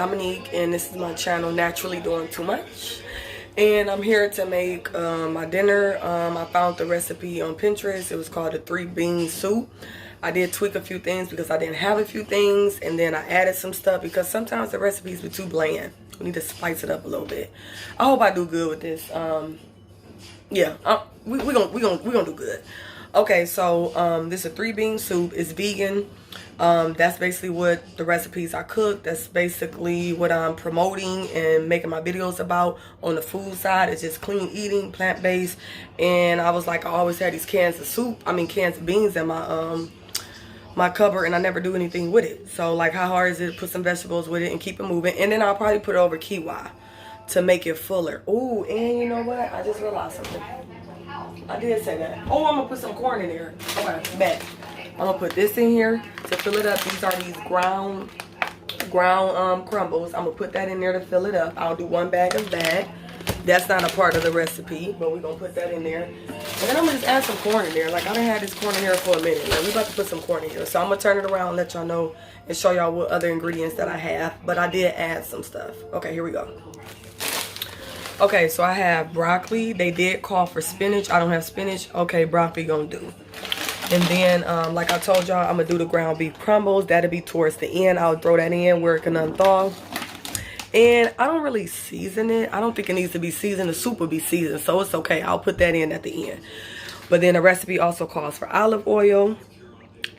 Dominique, and this is my channel, Naturally Doing Too Much. And I'm here to make my dinner. I found the recipe on Pinterest. It was called a 3-bean soup. I did tweak a few things because I didn't have a few things, and then I added some stuff because sometimes the recipes were too bland. We need to spice it up a little bit. I hope I do good with this. Yeah, we gonna do good. Okay, so this is a 3-bean soup. It's vegan. That's basically what the recipes I cook. That's basically what I'm promoting and making my videos about on the food side. It's just clean eating, plant-based. And I was like, I always had these cans of beans in my my cupboard, and I never do anything with it. So like, how hard is it to put some vegetables with it and keep it moving? And then I'll probably put it over kiwi to make it fuller. Ooh, and you know what? I just realized something. I did say that. Oh, I'm gonna put some corn in there. Okay, bet. I'm gonna put this in here to fill it up. These are these ground crumbles. I'm gonna put that in there to fill it up. I'll do 1 bag of that. That's not a part of the recipe, but we're gonna put that in there. And then I'm gonna just add some corn in there. Like, I done had this corn in here for a minute. Like, we're about to put some corn in here. So I'm gonna turn it around and let y'all know and show y'all what other ingredients that I have. But I did add some stuff. Okay, here we go. Okay, so I have broccoli. They did call for spinach. I don't have spinach. Okay, broccoli gonna do. And then, like I told y'all, I'm gonna do the ground beef crumbles. That'll be towards the end. I'll throw that in where it can unthaw. And I don't really season it. I don't think it needs to be seasoned. The soup will be seasoned, so it's okay. I'll put that in at the end. But then the recipe also calls for olive oil,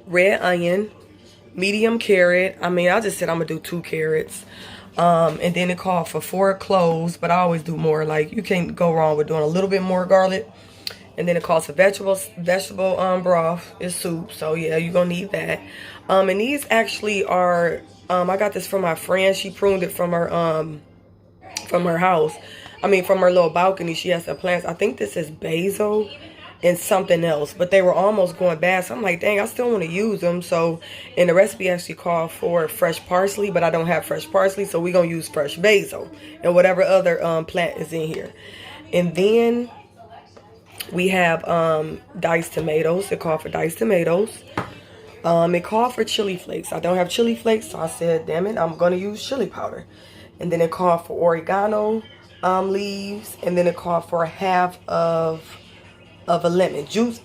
red onion, medium carrot. I mean, I just said I'm gonna do 2 carrots. And then it called for 4 cloves, but I always do more. Like, you can't go wrong with doing a little bit more garlic. And then it calls for vegetable broth. It's soup, so yeah, you're gonna need that. And these actually are I got this from my friend. She pruned it from her house. I mean, from her little balcony. She has some plants. I think this is basil and something else, but they were almost going bad, so I'm like, dang, I still want to use them. So, and the recipe actually called for fresh parsley, but I don't have fresh parsley, so we're gonna use fresh basil and whatever other plant is in here. And then we have diced tomatoes. It called for diced tomatoes. It called for chili flakes. I don't have chili flakes, so I said, damn it, I'm gonna use chili powder. And then it called for oregano leaves, and then it called for half of a lemon juice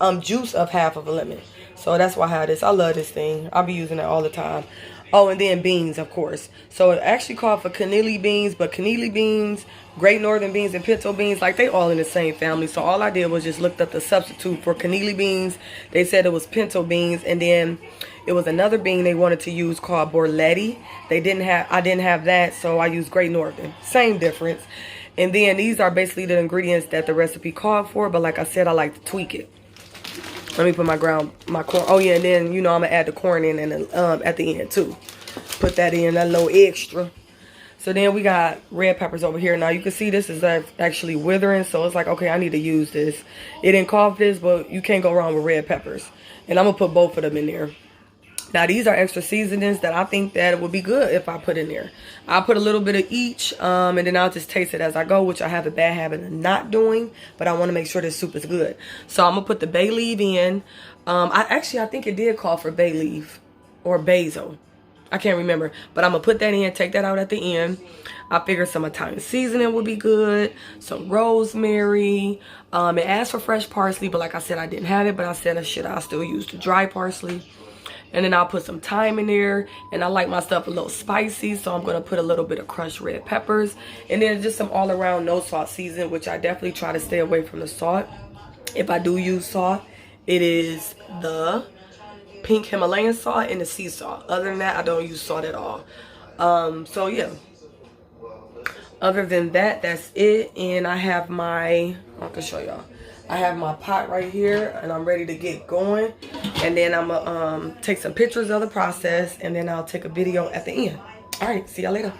of half of a lemon. So that's why I have this. I love this thing. I'll be using it all the time. Oh, and then beans, of course. So it actually called for cannelli beans, but cannelli beans, great northern beans, and pinto beans, like, they all in the same family. So all I did was just looked up the substitute for cannelli beans. They said it was pinto beans, and then it was another bean they wanted to use called borletti. I didn't have that, so I used great northern. Same difference. And then these are basically the ingredients that the recipe called for, but like I said, I like to tweak it. Let me put my corn. Oh yeah, and then, you know, I'm gonna add the corn in and at the end too. Put that in, a little extra. So then we got red peppers over here. Now you can see this is actually withering, so it's like, okay, I need to use this. It didn't call for this, but you can't go wrong with red peppers. And I'm gonna put both of them in there. Now these are extra seasonings that I think that it would be good if I put in there. I'll put a little bit of each, and then I'll just taste it as I go, which I have a bad habit of not doing, but I want to make sure this soup is good. So I'm gonna put the bay leaf in. I think it did call for bay leaf or basil. I can't remember, but I'm gonna put that in, take that out at the end. I figured some Italian seasoning would be good, some rosemary. It asked for fresh parsley, but like I said, I didn't have it, but I said, I'll still use the dry parsley. And then I'll put some thyme in there, and I like my stuff a little spicy, so I'm gonna put a little bit of crushed red peppers, and then just some all around no salt seasoning, which I definitely try to stay away from the salt. If I do use salt, it is the pink Himalayan salt and the sea salt. Other than that, I don't use salt at all. So yeah, other than that, that's it. And I have I can show y'all. I have my pot right here, and I'm ready to get going. And then I'm gonna take some pictures of the process, and then I'll take a video at the end. All right, see y'all later.